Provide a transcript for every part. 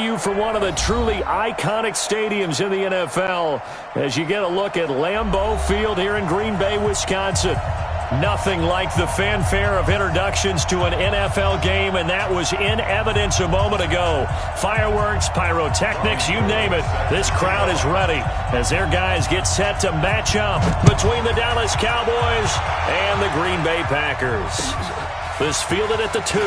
You for one of the truly iconic stadiums in the NFL as you get a look at Lambeau Field here in Green Bay, Wisconsin. Nothing like the fanfare of introductions to an NFL game, and that was in evidence a moment ago. Fireworks, pyrotechnics, you name it. This crowd is ready as their guys get set to match up between the Dallas Cowboys and the Green Bay Packers. This fielded at the 2.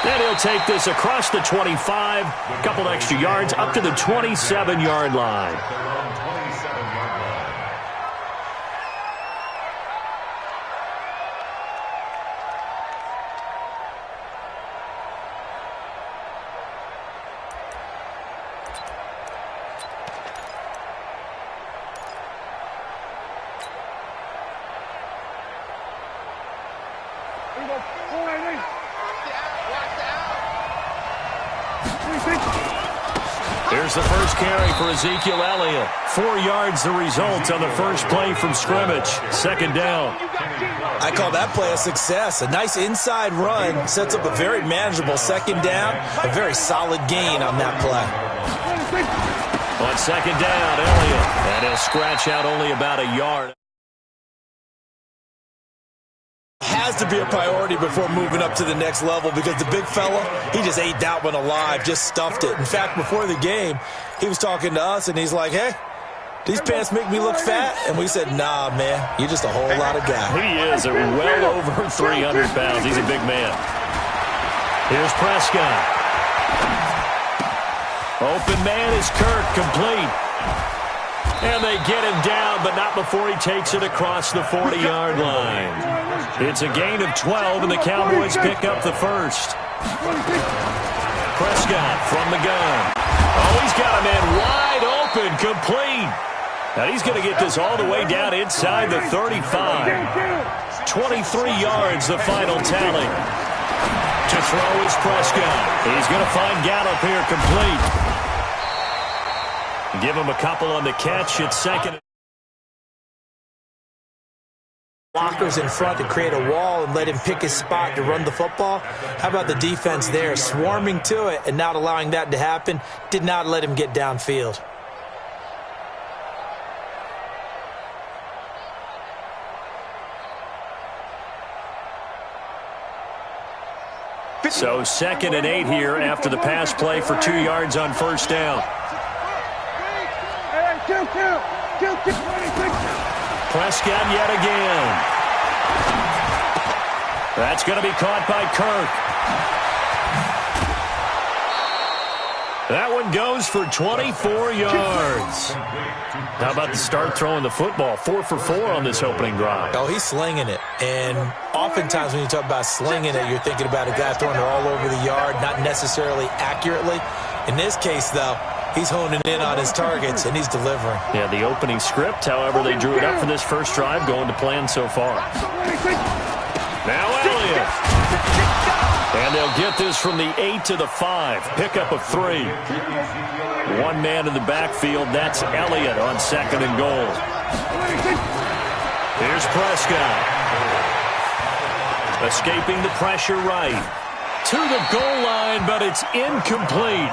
And he'll take this across the 25, a couple extra yards, up to the 27-yard line. Here's the first carry for Ezekiel Elliott. 4 yards the result on the first play from scrimmage. Second down. I call that play a success. A nice inside run sets up a very manageable second down. A very solid gain on that play. On second down, Elliott. And he'll scratch out only about a yard. Has to be a priority before moving up to the next level because the big fella, he just ate that one alive, just stuffed it. In fact, before the game, he was talking to us, and he's like, hey, these pants make me look fat? And we said, nah, man, you're just a whole lot of guy. He is well over 300 pounds. He's a big man. Here's Prescott. Open man is Kirk, complete. And they get him down, but not before he takes it across the 40-yard line. It's a gain of 12, and the Cowboys pick up the first. Prescott from the gun. Oh, he's got a man wide open, complete. And he's going to get this all the way down inside the 35. 23 yards, the final tally. To throw is Prescott. He's going to find Gallup here, complete. Give him a couple on the catch at second. Blockers in front to create a wall and let him pick his spot to run the football. How about the defense there, swarming to it and not allowing that to happen? Did not let him get downfield. So 2nd and 8 here after the pass play for 2 yards on first down. Prescott yet again. That's going to be caught by Kirk. That one goes for 24 yards. How about the start throwing the football? 4 for 4 on this opening drive. Oh, he's slinging it. And oftentimes when you talk about slinging it, you're thinking about a guy throwing it all over the yard, not necessarily accurately. In this case, though, he's honing in on his targets, and he's delivering. Yeah, the opening script, however, they drew it up for this first drive, going to plan so far. Now Elliott. And they'll get this from the 8 to the 5. Pickup of 3. One man in the backfield. That's Elliott on 2nd and goal. Here's Prescott. Escaping the pressure right. To the goal line, but it's incomplete.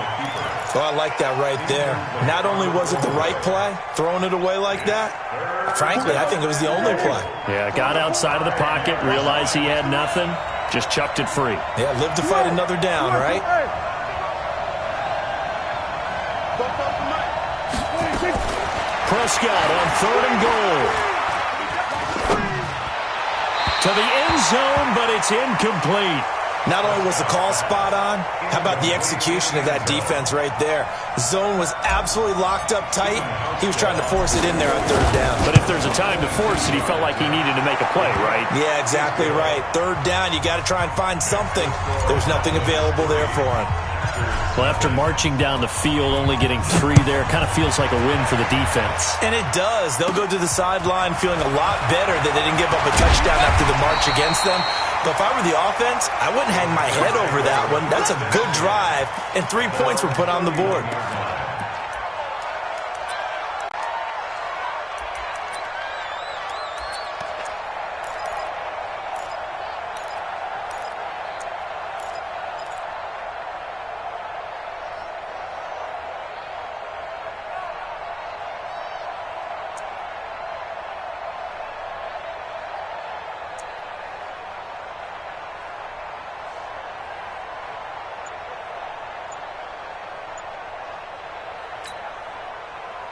Oh, I like that right there. Not only was it the right play, throwing it away like that, frankly, I think it was the only play. Yeah, got outside of the pocket, realized he had nothing, just chucked it free. Yeah, live to fight another down, right? Prescott on 3rd and goal. To the end zone, but it's incomplete. Not only was the call spot on, how about the execution of that defense right there? Zone was absolutely locked up tight. He was trying to force it in there on 3rd down. But if there's a time to force it, he felt like he needed to make a play, right? Yeah, exactly right. 3rd down, you got to try and find something. There's nothing available there for him. Well, after marching down the field, only getting 3 there, kind of feels like a win for the defense. And it does. They'll go to the sideline feeling a lot better that they didn't give up a touchdown after the march against them. But if I were the offense, I wouldn't hang my head over that one. That's a good drive, and 3 points were put on the board.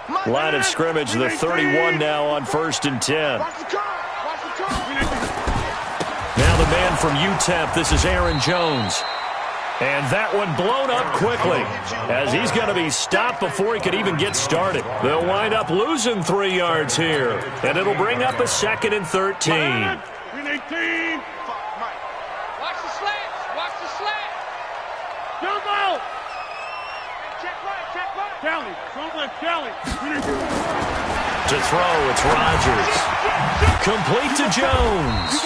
Line of scrimmage, the 31 now on 1st and 10. Now the man from UTEP, this is Aaron Jones. And that one blown up quickly as he's going to be stopped before he could even get started. They'll wind up losing 3 yards here, and it'll bring up a 2nd and 13. Watch the slants. Watch the slants. Jump out. Check right. Kelly. Don't let Kelly. To throw, it's Rodgers. Complete to Jones.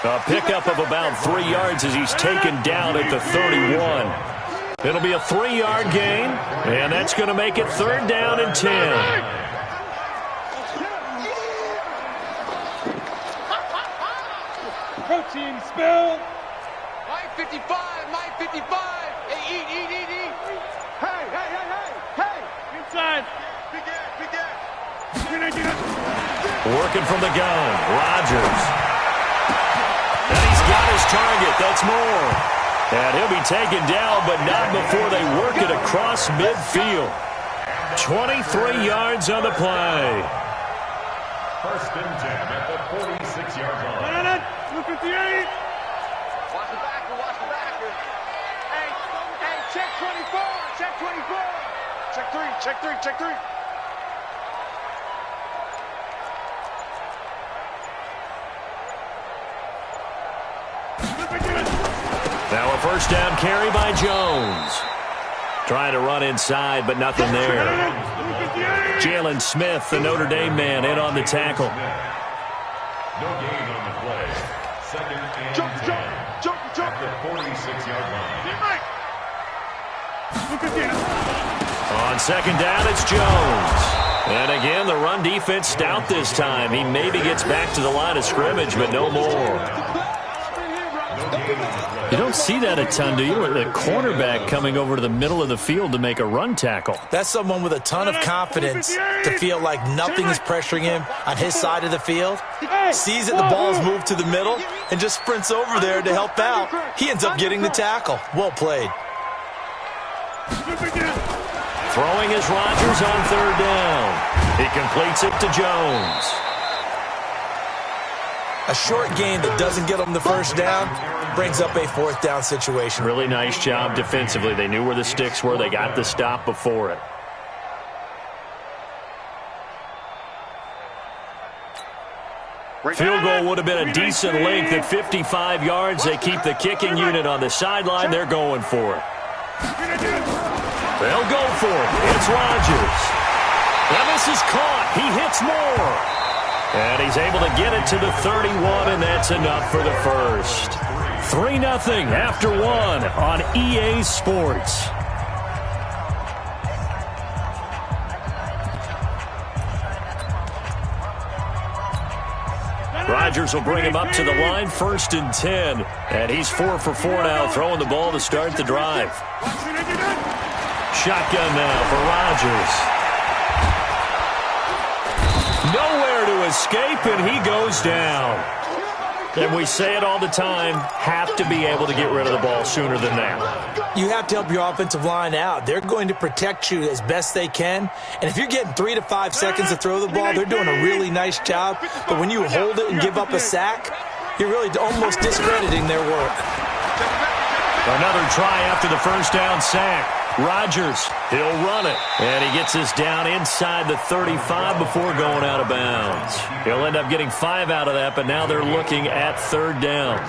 A pickup of about 3 yards as he's taken down at the 31. It'll be a 3-yard gain, and that's going to make it 3rd down and 10. Protein spill. Mike 55. Hey, eat. Hey. Inside. Big ass. Working from the gun, Rodgers. And he's got his target. That's more. And he'll be taken down, but not before they work it across midfield. 23 yards on the play. 1st and 10 at the 46-yard line. 258. Watch the backer. Hey, check 24. Check 3. Now a 1st down carry by Jones. Trying to run inside, but nothing there. Jalen Smith, the Notre Dame man, in on the tackle. No gain on the play. 2nd and 10 at the 46-yard line. On 2nd down, it's Jones. And again, the run defense stout this time. He maybe gets back to the line of scrimmage, but no more. You don't see that a ton, do you? The cornerback coming over to the middle of the field to make a run tackle. That's someone with a ton of confidence to feel like nothing is pressuring him on his side of the field. Sees that the ball's moved to the middle and just sprints over there to help out. He ends up getting the tackle. Well played. Throwing is Rodgers on 3rd down. He completes it to Jones. A short gain that doesn't get them the 1st down brings up a 4th down situation. Really nice job defensively. They knew where the sticks were. They got the stop before it. Field goal would have been a decent length at 55 yards. They keep the kicking unit on the sideline. They're going for it. They'll go for it. It's Rodgers. And this is caught. He hits more. And he's able to get it to the 31, and that's enough for the first. 3-0 after 1 on EA Sports. Rodgers will bring him up to the line, 1st and 10. And he's 4 for 4 now, throwing the ball to start the drive. Shotgun now for Rodgers. Nowhere to escape, and he goes down. And we say it all the time, have to be able to get rid of the ball sooner than that. You have to help your offensive line out. They're going to protect you as best they can. And if you're getting 3 to 5 seconds to throw the ball, they're doing a really nice job. But when you hold it and give up a sack, you're really almost discrediting their work. Another try after the 1st down sack. Rodgers, he'll run it. And he gets us down inside the 35 before going out of bounds. He'll end up getting 5 out of that, but now they're looking at 3rd down.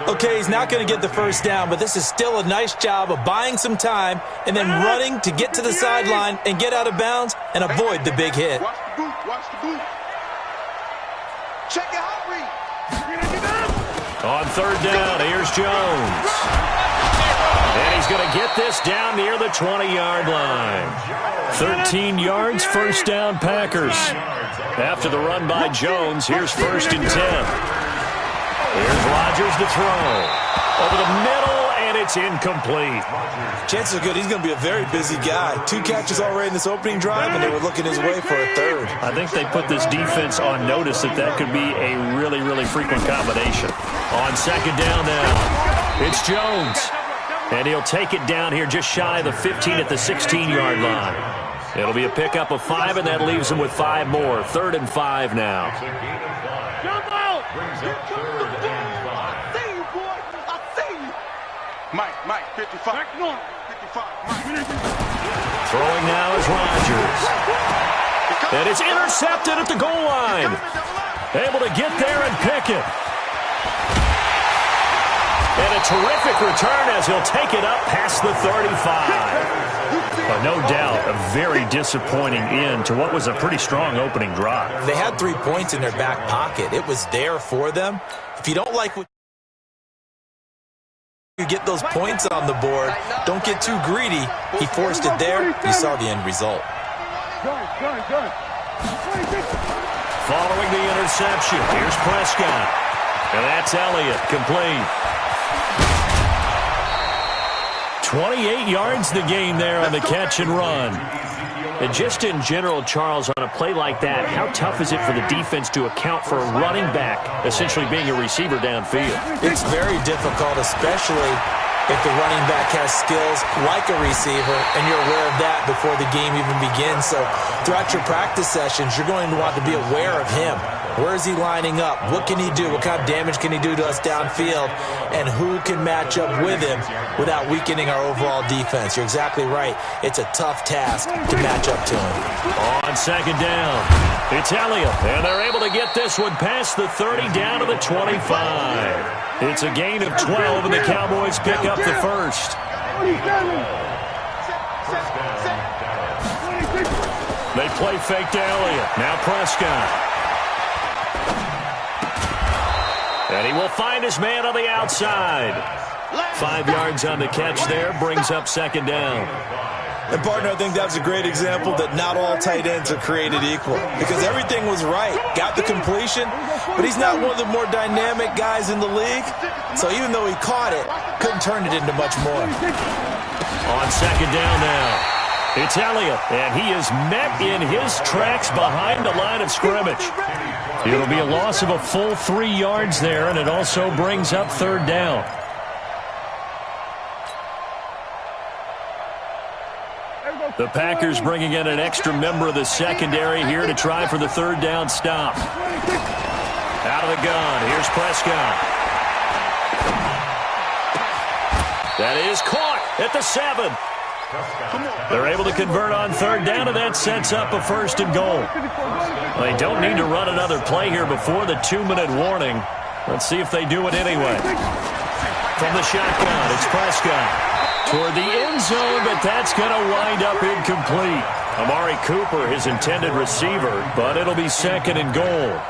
Okay, he's not going to get the 1st down, but this is still a nice job of buying some time and then running to get to the sideline and get out of bounds and avoid the big hit. Watch the boot. Check it out, Reed. On 3rd down, here's Jones. And he's going to get this down near the 20-yard line. 13 yards, 1st down Packers. After the run by Jones, here's 1st and 10. Here's Rodgers to throw. Over the middle, and it's incomplete. Chances are good he's going to be a very busy guy. 2 catches already in this opening drive, and they were looking his way for a 3rd. I think they put this defense on notice that could be a really, really frequent combination. On 2nd down now, it's Jones. And he'll take it down here just shy of the 15 at the 16-yard line. It'll be a pickup of 5, and that leaves them with 5 more. 3rd and 5 now. It's a gain of 5. Jump out! Brings up 3rd and 5. I see you, boy. I see you. Mike, 55. Back north. 55. Mike. Throwing now is Rodgers. And it's intercepted at the goal line. Able to get there and pick it. And a terrific return as he'll take it up past the 35. No doubt a very disappointing end to what was a pretty strong opening drive. They had 3 points in their back pocket. It was there for them. If you don't like what you get those points on the board, don't get too greedy. He forced it there. You saw the end result. Following the interception, here's Prescott. And that's Elliott, complete. 28 yards the gain there on the catch and run. And just in general, Charles, on a play like that, how tough is it for the defense to account for a running back essentially being a receiver downfield? It's very difficult, especially if the running back has skills like a receiver, and you're aware of that before the game even begins. So throughout your practice sessions, you're going to want to be aware of him. Where is he lining up? What can he do? What kind of damage can he do to us downfield? And who can match up with him without weakening our overall defense? You're exactly right. It's a tough task to match up to him. On 2nd down, it's Elliott, and they're able to get this one past the 30 down to the 25. It's a gain of 12, and the Cowboys pick up the first. They play fake to Elliott. Now Prescott. And he will find his man on the outside. 5 yards on the catch there, brings up 2nd down. And, partner, I think that's a great example that not all tight ends are created equal, because everything was right. Got the completion, but he's not one of the more dynamic guys in the league. So even though he caught it, couldn't turn it into much more. On 2nd down now, it's Elliott, and he is met in his tracks behind the line of scrimmage. It'll be a loss of a full 3 yards there, and it also brings up 3rd down. The Packers bringing in an extra member of the secondary here to try for the 3rd down stop. Out of the gun, here's Prescott. That is caught at the 7. They're able to convert on 3rd down, and that sets up a 1st and goal. They don't need to run another play here before the 2-minute warning. Let's see if they do it anyway. From the shotgun, it's Prescott. Toward the end zone, but that's going to wind up incomplete. Amari Cooper, his intended receiver, but it'll be 2nd and goal.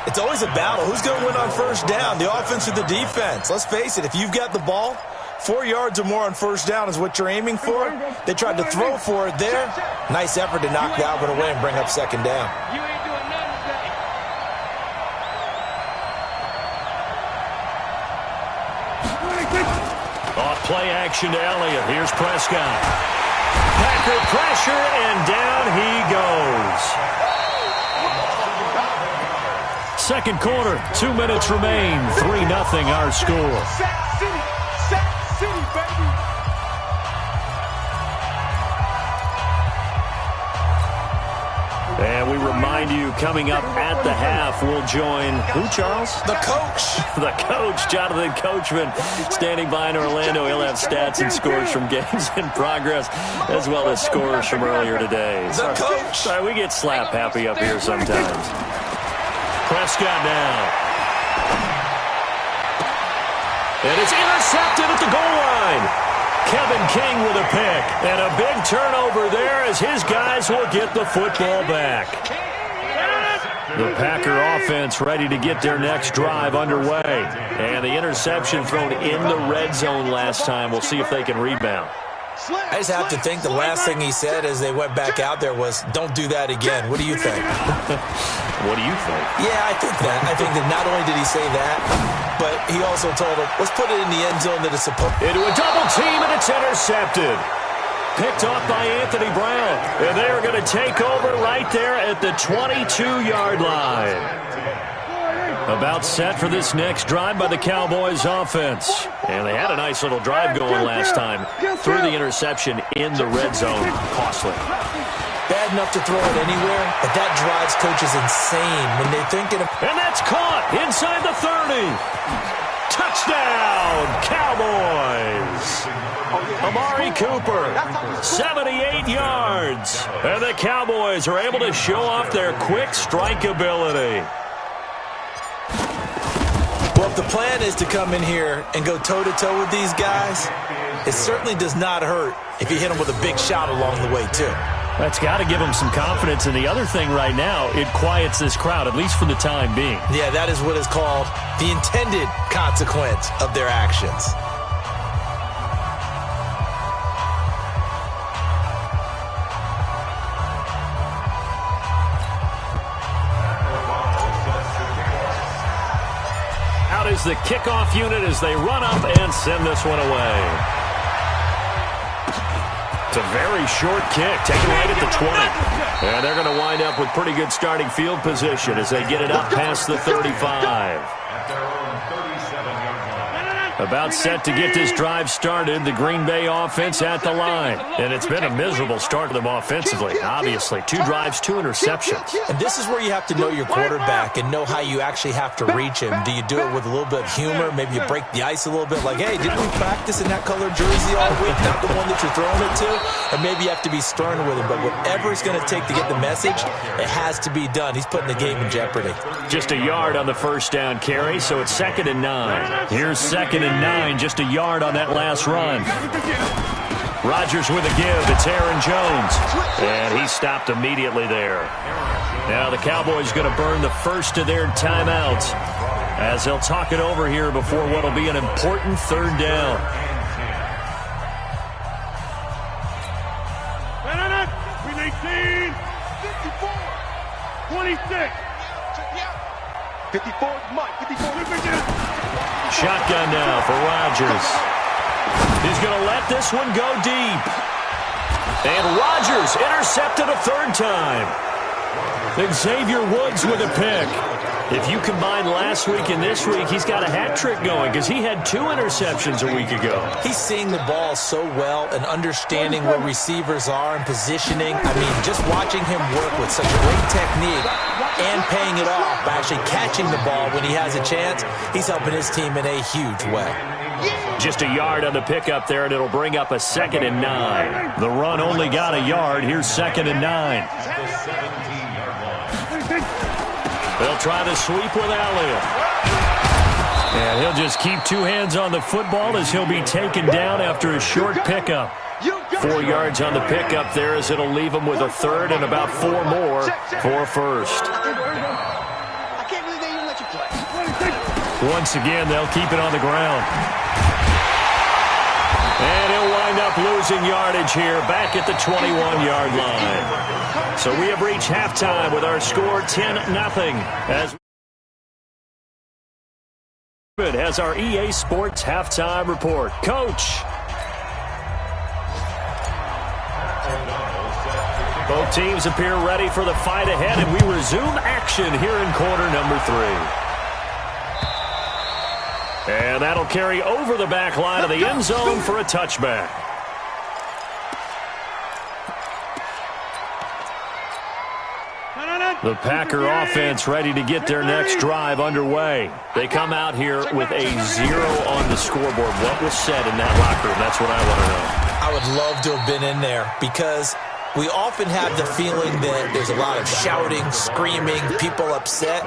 It's always a battle. Who's going to win on 1st down, the offense or the defense? Let's face it, if you've got the ball, 4 yards or more on 1st down is what you're aiming for. They tried to throw for it there. Nice effort to knock that one away and bring up 2nd down. You ain't doing nothing today. Off play action to Elliott. Here's Prescott. Packer pressure, and down he goes. 2nd quarter, 2 minutes remain. 3-0 our score. Sack City, baby. And we remind you, coming up at the half, we'll join who, Charles? The coach. The coach, Jonathan Coachman, standing by in Orlando. He'll have stats and scores from games in progress, as well as scores from earlier today. The coach. Sorry, we get slap happy up here sometimes. Prescott now. And it's intercepted at the goal line. Kevin King with a pick. And a big turnover there as his guys will get the football back. The Packer offense ready to get their next drive underway. And the interception thrown in the red zone last time. We'll see if they can rebound. I just have to think the last thing he said as they went back out there was, don't do that again. What do you think? What do you think? Yeah, I think that. I think that not only did he say that, but he also told him, let's put it in the end zone that it's supposed to. Into a double team, and it's intercepted. Picked off by Anthony Brown. And they're going to take over right there at the 22-yard line. About set for this next drive by the Cowboys offense. And they had a nice little drive going last time. Through the interception in the red zone. Costly. bad enough to throw it anywhere, but that drives coaches insane when they're thinking of... And that's caught inside the 30. Touchdown, Cowboys. Amari Cooper, 78 yards. And the Cowboys are able to show off their quick strike ability. Well, if the plan is to come in here and go toe-to-toe with these guys, it certainly does not hurt if you hit them with a big shot along the way, too. That's got to give them some confidence. And the other thing right now, it quiets this crowd, at least for the time being. Yeah, that is what is called the intended consequence of their actions. Out is the kickoff unit as they run up and send this one away. It's a very short kick, taken right at the 20. And they're going to wind up with pretty good starting field position as they get it up past the 35. About set to get this drive started, the Green Bay offense at the line. And it's been a miserable start to them offensively, obviously. 2 drives, 2 interceptions. And this is where you have to know your quarterback and know how you actually have to reach him. Do you do it with a little bit of humor? Maybe you break the ice a little bit like, hey, didn't we practice in that colored jersey all week, not the one that you're throwing it to? And maybe you have to be stern with him. But whatever it's going to take to get the message, it has to be done. He's putting the game in jeopardy. Just a yard on the first down carry, so it's 2nd and 9. Here's 2nd and 9, just a yard on that last run. Rodgers with a give. It's Aaron Jones. And he stopped immediately there. Now the Cowboys going to burn the first of their timeouts as they'll talk it over here before what will be an important 3rd down. 18, 54, 26. 54, Mike, 54. Shotgun now for Rodgers. He's going to let this one go deep. And Rodgers intercepted a 3rd time. Xavier Woods with a pick. If you combine last week and this week, he's got a hat trick going because he had 2 interceptions a week ago. He's seeing the ball so well and understanding where receivers are and positioning. I mean, just watching him work with such great technique and paying it off by actually catching the ball when he has a chance, he's helping his team in a huge way. Just a yard on the pickup there, and it'll bring up a 2nd and 9. The run only got a yard. Here's 2nd and 9. They'll try to sweep with Elliott. And he'll just keep 2 hands on the football as he'll be taken down after a short pickup. 4 yards on the pickup there as it'll leave him with a 3rd and about 4 more for a 1st. Once again, they'll keep it on the ground. And he'll wind up losing yardage here back at the 21-yard line. So we have reached halftime with our score 10-0 as our EA Sports halftime report. Coach. Both teams appear ready for the fight ahead, and we resume action here in quarter number 3. And that'll carry over the back line of the end zone for a touchback. The Packer offense ready to get their next drive underway. They come out here with a 0 on the scoreboard. What was said in that locker room? That's what I want to know. I would love to have been in there because we often have the feeling that there's a lot of shouting, screaming, people upset.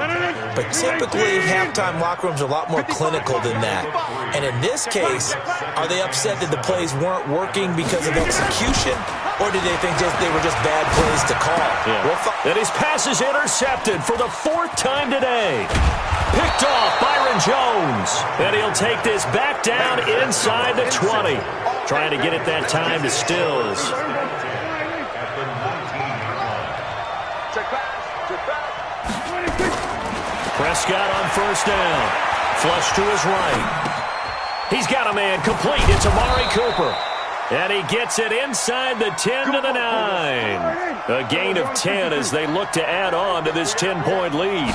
But typically, halftime locker rooms are a lot more clinical than that. And in this case, are they upset that the plays weren't working because of execution? Or did they think they were just bad plays to call? Yeah. And his pass is intercepted for the 4th time today. Picked off Byron Jones. And he'll take this back down inside the 20. Trying to get it that time to Stills. Prescott on 1st down. Flush to his right. He's got a man complete. It's Amari Cooper. And he gets it inside the 10 to the 9. A gain of 10 as they look to add on to this 10-point lead.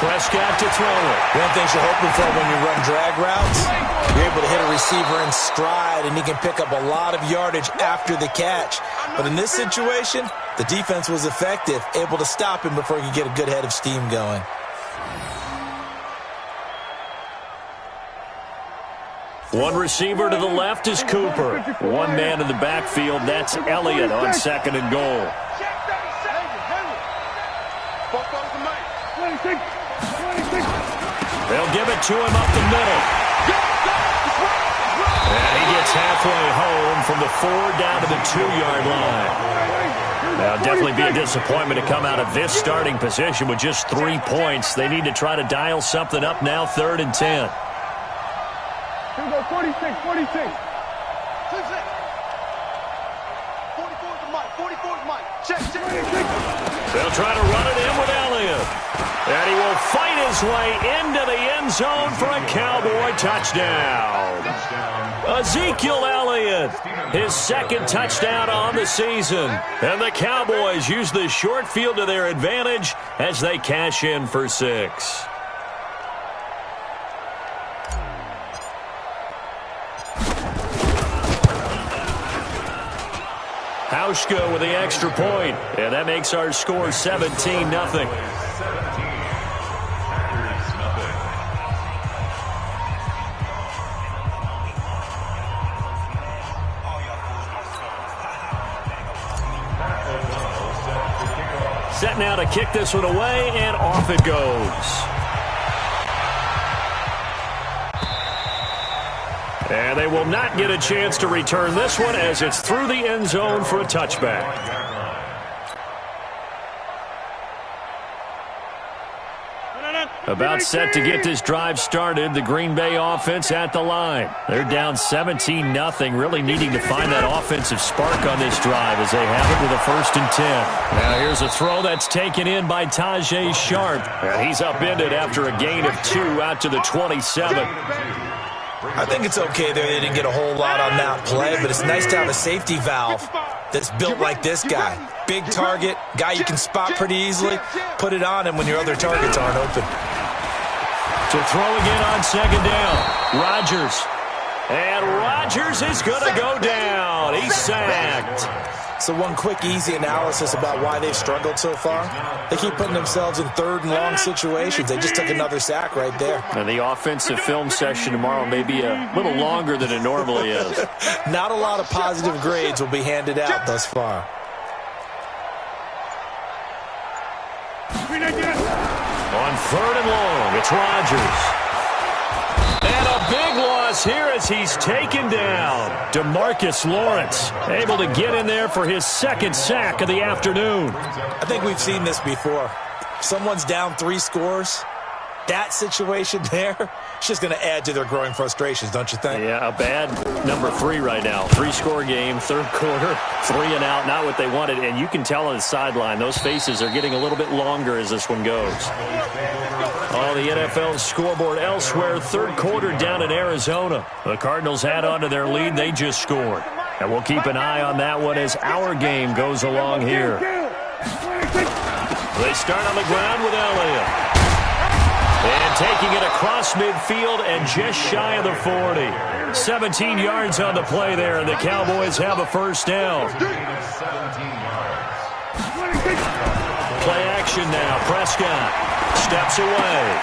Prescott to throw it. One thing you're hoping for when you run drag routes, you're able to hit a receiver in stride, and he can pick up a lot of yardage after the catch. But in this situation, the defense was effective, able to stop him before he could get a good head of steam going. One receiver to the left is Cooper. One man in the backfield, that's Elliott on 2nd and goal. They'll give it to him up the middle. And he gets halfway home from the 4 down to the 2-yard line. Now, definitely be a disappointment to come out of this starting position with just 3 points. They need to try to dial something up now, 3rd and 10. Here we go, 46. 44 is Mike. Check. They'll try to run it in with Elliott. And he will fight his way into the end zone for a Cowboy touchdown. Ezekiel Elliott, his 2nd touchdown on the season. And the Cowboys use the short field to their advantage as they cash in for 6. Hauschka with the extra point, and that makes our score 17-0. Set now to kick this one away, and off it goes. And they will not get a chance to return this one as it's through the end zone for a touchback. About set to get this drive started, the Green Bay offense at the line. They're down 17-0, really needing to find that offensive spark on this drive as they have it with a 1st and 10. Now here's a throw that's taken in by Tajay Sharp. And he's upended after a gain of 2 out to the 27. I think it's okay there. They didn't get a whole lot on that play, but it's nice to have a safety valve that's built like this guy. Big target, guy you can spot pretty easily. Put it on him when your other targets aren't open. To throw again on 2nd down, Rodgers. And Rodgers is going to go down. He's sacked. So one quick, easy analysis about why they've struggled so far. They keep putting themselves in 3rd and long situations. They just took another sack right there. And the offensive film session tomorrow may be a little longer than it normally is. Not a lot of positive grades will be handed out thus far. On 3rd and long, it's Rodgers. And a big loss here as he's taken down. DeMarcus Lawrence able to get in there for his 2nd sack of the afternoon. I think we've seen this before. Someone's down 3 scores. That situation there, it's just going to add to their growing frustrations, don't you think? Yeah, a bad number 3 right now. 3-score game, 3rd quarter, 3 and out, not what they wanted. And you can tell on the sideline, those faces are getting a little bit longer as this one goes. Oh, the NFL scoreboard elsewhere, 3rd quarter down in Arizona. The Cardinals add on to their lead. They just scored. And we'll keep an eye on that one as our game goes along here. They start on the ground with Elliott. And taking it across midfield and just shy of the 40. 17 yards on the play there, and the Cowboys have a 1st down. Play action now. Prescott steps away.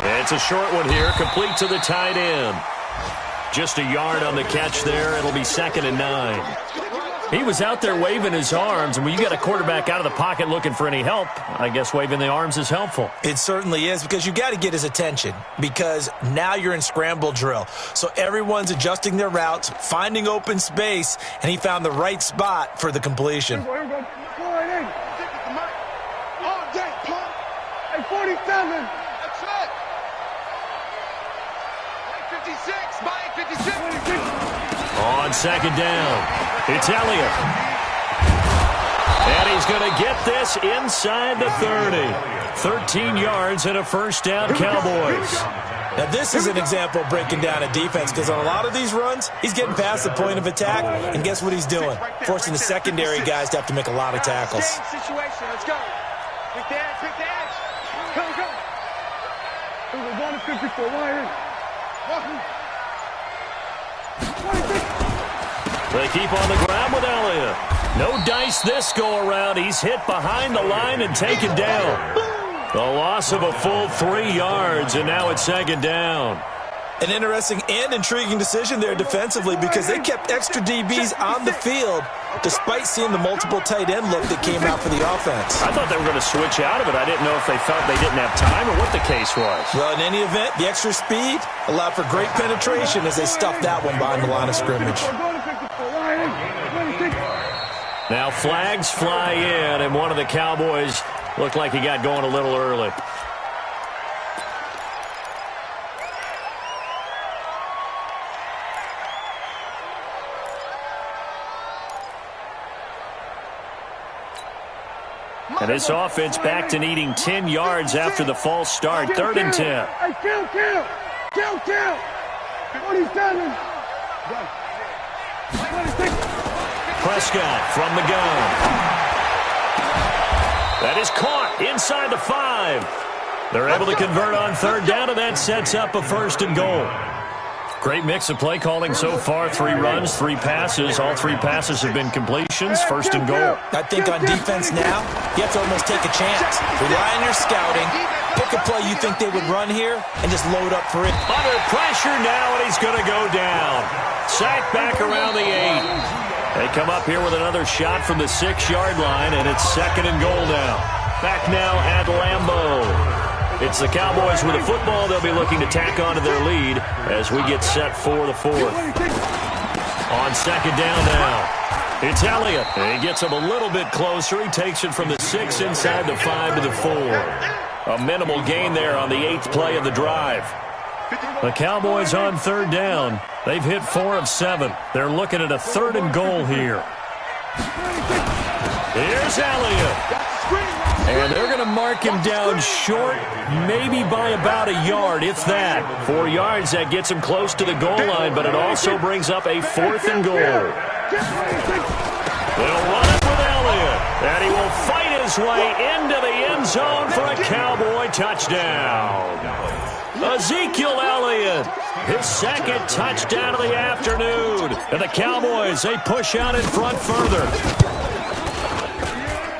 And it's a short one here, complete to the tight end. Just a yard on the catch there. It'll be 2nd and 9. He was out there waving his arms, and when you get a quarterback out of the pocket looking for any help, I guess waving the arms is helpful. It certainly is, because you got to get his attention, because now you're in scramble drill. So everyone's adjusting their routes, finding open space, and he found the right spot for the completion. Here we go. Go right in. All day, Paul. Hey, 47. That's it. Mike 56. Mike 56. On 2nd down, it's Elliott. And he's going to get this inside the 30. 13 yards and a 1st down, Cowboys. Now, this is an example of breaking down a defense, because on a lot of these runs, he's getting past the point of attack, and guess what he's doing? Forcing the secondary guys to have to make a lot of tackles. Situation. Let's go. Quick dash, quick dash. Go, go. Going to 54, Ryan. They keep on the ground with Elliott. No dice this go around. He's hit behind the line and taken down. The loss of a full 3 yards, and now it's second down. An interesting and intriguing decision there defensively because they kept extra DBs on the field despite seeing the multiple tight end look that came out for the offense. I thought they were going to switch out of it. I didn't know if they felt they didn't have time or what the case was. Well, in any event, the extra speed allowed for great penetration as they stuffed that one behind the line of scrimmage. Now flags fly in, and one of the Cowboys looked like he got going a little early. And this offense back to needing 10 yards after the false start. 3rd and 10. Hey, kill. 27. Prescott from the gun. That is caught inside the 5. They're able to convert on 3rd down, and that sets up a 1st and goal. Great mix of play calling so far. 3 runs, 3 passes. All 3 passes have been completions. 1st and goal. I think on defense now, you have to almost take a chance. Rely on your scouting. Pick a play you think they would run here and just load up for it. Under pressure now, and he's going to go down. Sacked back around the 8. They come up here with another shot from the 6-yard line, and it's 2nd and goal now. Back now at Lambeau. It's the Cowboys with the football. They'll be looking to tack onto their lead as we get set for the 4th. On 2nd down now, it's Elliott. And he gets him a little bit closer. He takes it from the 6 inside the 5 to the 4. A minimal gain there on the 8th play of the drive. The Cowboys on 3rd down. They've hit 4 of 7. They're looking at a 3rd and goal here. Here's Elliott. And they're going to mark him down short, maybe by about a yard, if that. 4 yards, that gets him close to the goal line, but it also brings up a 4th and goal. They'll run it with Elliott, and he will fight his way into the end zone for a Cowboy touchdown. Ezekiel Elliott, his 2nd touchdown of the afternoon. And the Cowboys, they push out in front further.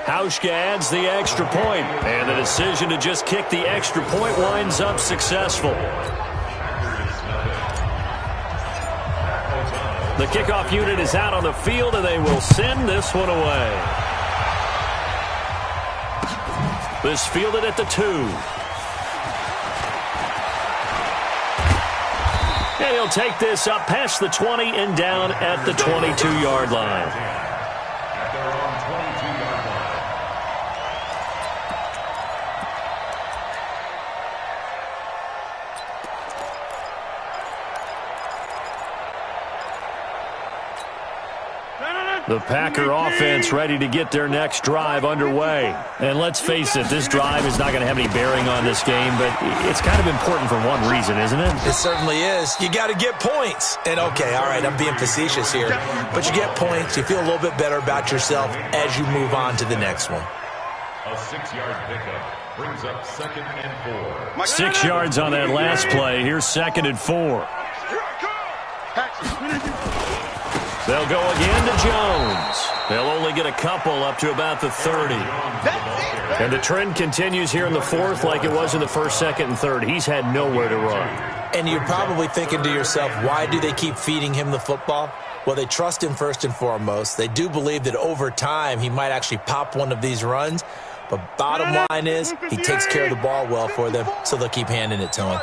Hauschka adds the extra point, and the decision to just kick the extra point winds up successful. The kickoff unit is out on the field, and they will send this one away. This fielded at the 2. And he'll take this up past the 20 and down at the 22-yard line. The Packer offense ready to get their next drive underway. And let's face it, this drive is not going to have any bearing on this game, but it's kind of important for one reason, isn't it? It certainly is. You got to get points. And okay, all right, I'm being facetious here, but you get points, you feel a little bit better about yourself as you move on to the next one. A 6-yard pickup brings up 2nd and 4. 6 yards on that last play. Here's 2nd and 4. They'll go again to Jones. They'll only get a couple up to about the 30. And the trend continues here in the 4th like it was in the 1st, 2nd, and 3rd. He's had nowhere to run. And you're probably thinking to yourself, why do they keep feeding him the football? Well, they trust him first and foremost. They do believe that over time he might actually pop one of these runs. But bottom line is he takes care of the ball well for them, so they'll keep handing it to him.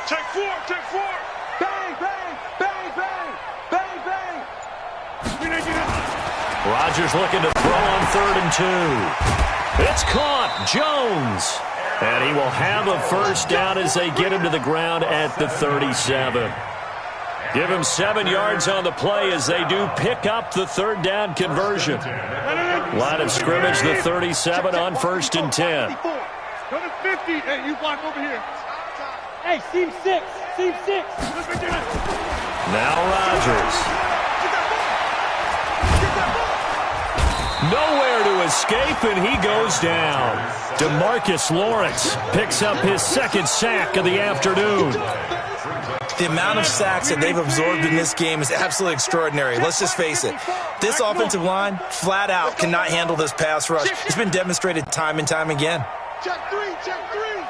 Check 4, check 4. Bang, bang, bang, bang, bang, bang. Rodgers looking to throw on 3rd and 2. It's caught. Jones. And he will have a first down as they get him to the ground at the 37. Give him 7 yards on the play as they do pick up the 3rd down conversion. Line of scrimmage, the 37 on 1st and 10. Go to 50. Hey, you block over here. Hey, seam 6. Seam 6. Now Rodgers. Nowhere to escape, and he goes down. DeMarcus Lawrence picks up his second sack of the afternoon. The amount of sacks that they've absorbed in this game is absolutely extraordinary. Let's just face it. This offensive line, flat out, cannot handle this pass rush. It's been demonstrated time and time again. Check three, check three.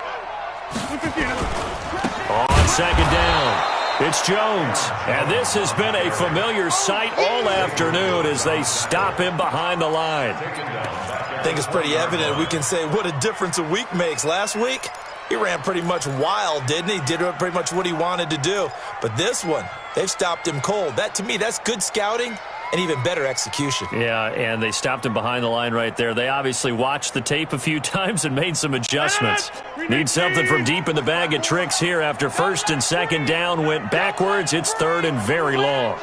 On second down, it's Jones. And this has been a familiar sight all afternoon as they stop him behind the line. I think it's pretty evident. We can say what a difference a week makes. Last week, he ran pretty much wild, didn't he? Did pretty much what he wanted to do. But this one, they've stopped him cold. That, to me, that's good scouting and even better execution. Yeah, and they stopped him behind the line right there. They obviously watched the tape a few times and made some adjustments. Need something from deep in the bag of tricks here after first and second down went backwards. It's third and very long.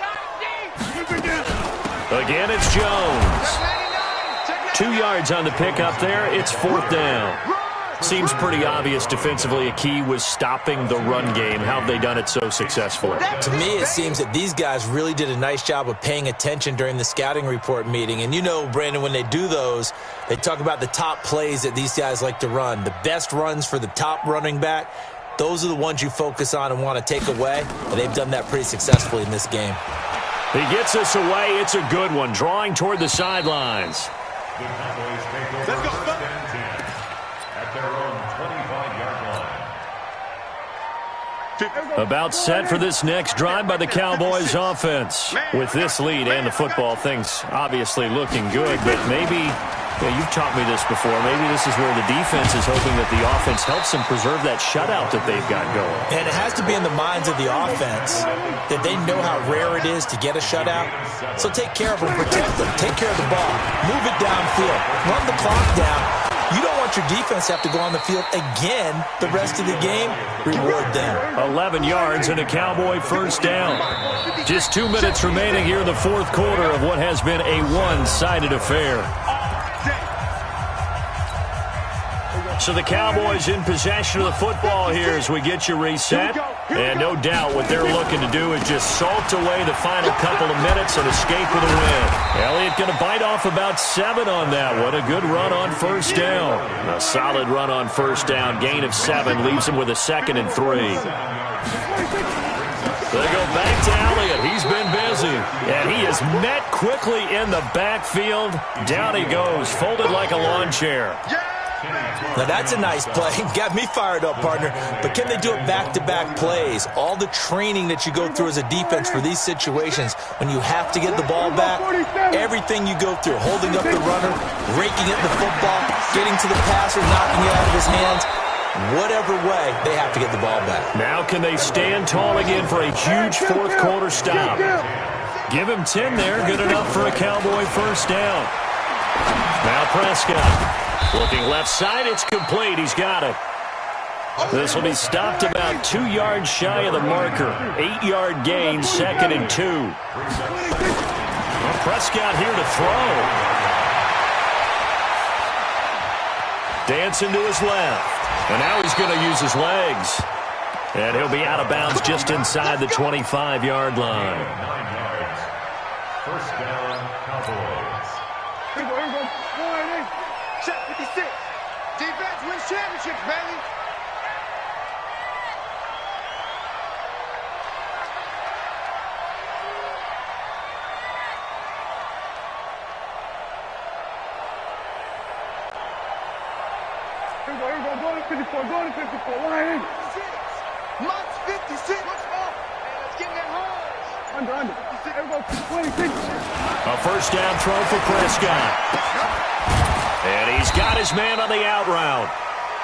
Again, it's Jones. 2 yards on the pickup there. It's fourth down. Seems pretty obvious defensively a key was stopping the run game. How have they done it so successfully? To me, it seems that these guys really did a nice job of paying attention during the scouting report meeting. And you know, Brandon, when they do those, they talk about the top plays that these guys like to run. The best runs for the top running back, those are the ones you focus on and want to take away. And they've done that pretty successfully in this game. He gets us away. It's a good one, drawing toward the sidelines. Let's go. Their own 25-yard line. About set for this next drive by the Cowboys offense. With this lead and the football, things obviously looking good, but maybe, you've taught me this before, maybe this is where the defense is hoping that the offense helps them preserve that shutout that they've got going. And it has to be in the minds of the offense that they know how rare it is to get a shutout. So take care of them, protect them, take care of the ball, move it downfield, run the clock down. You don't want your defense to have to go on the field again the rest of the game. Reward them. 11 yards and a Cowboy first down. Just 2 minutes remaining here in the fourth quarter of what has been a one-sided affair. So the Cowboys in possession of the football here as we get you reset. And no doubt what they're looking to do is just salt away the final couple of minutes and escape with a win. Elliott going to bite off about 7 on that one. A good run on first down. A solid run on first down. Gain of 7 leaves him with a 2nd and 3. They go back to Elliott. He's been busy. And he is met quickly in the backfield. Down he goes, folded like a lawn chair. Now, that's a nice play. Got me fired up, partner. But can they do it back-to-back plays? All the training that you go through as a defense for these situations, when you have to get the ball back, everything you go through, holding up the runner, raking at the football, getting to the passer, knocking it out of his hands, whatever way, they have to get the ball back. Now can they stand tall again for a huge fourth quarter stop? Give him 10 there. Good enough for a Cowboy first down. Now Prescott. Looking left side, it's complete. He's got it. This will be stopped about 2 yards shy of the marker. 8-yard gain, 2nd and 2. Well, Prescott here to throw. Dancing to his left. And now he's going to use his legs. And he'll be out of bounds just inside the 25-yard line. 9 yards. First down, Cowboys. Check 56. Defense wins championships, baby. Here we go. Go to 54. Go to 54. Line. Mott's 56. Hey, let's get in that hole. Under. Here we go. 26. A first down throw for Prescott. And he's got his man on the out route.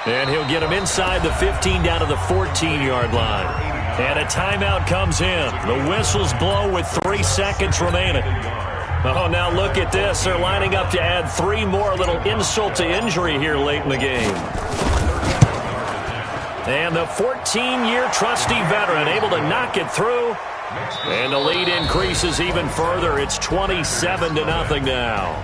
And he'll get him inside the 15 down to the 14-yard line. And a timeout comes in. The whistles blow with 3 seconds remaining. Oh, now look at this. They're lining up to add 3 more. A little insult to injury here late in the game. And the 14-year trusty veteran able to knock it through. And the lead increases even further. It's 27-0 now.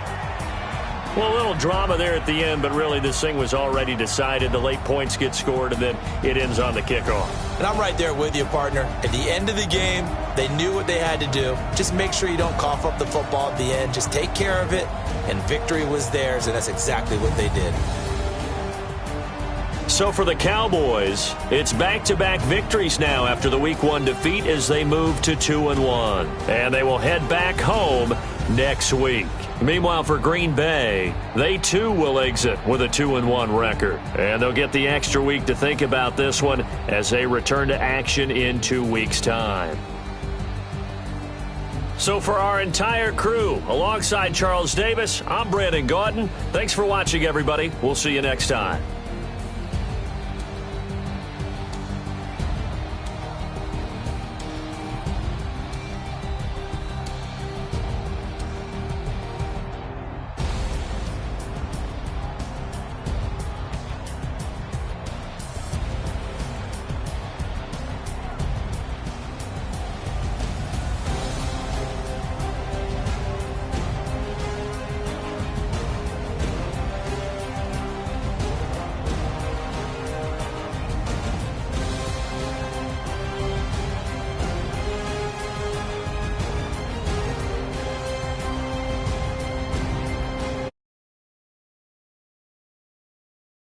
Well, a little drama there at the end, but really this thing was already decided. The late points get scored, and then it ends on the kickoff. And I'm right there with you, partner. At the end of the game, they knew what they had to do. Just make sure you don't cough up the football at the end. Just take care of it, and victory was theirs, and that's exactly what they did. So for the Cowboys, it's back-to-back victories now after the Week 1 defeat as they move to 2-1. And they will head back home next week. Meanwhile, for Green Bay, they too will exit with a 2-1 record. And they'll get the extra week to think about this one as they return to action in 2 weeks' time. So for our entire crew, alongside Charles Davis, I'm Brandon Gaudin. Thanks for watching, everybody. We'll see you next time.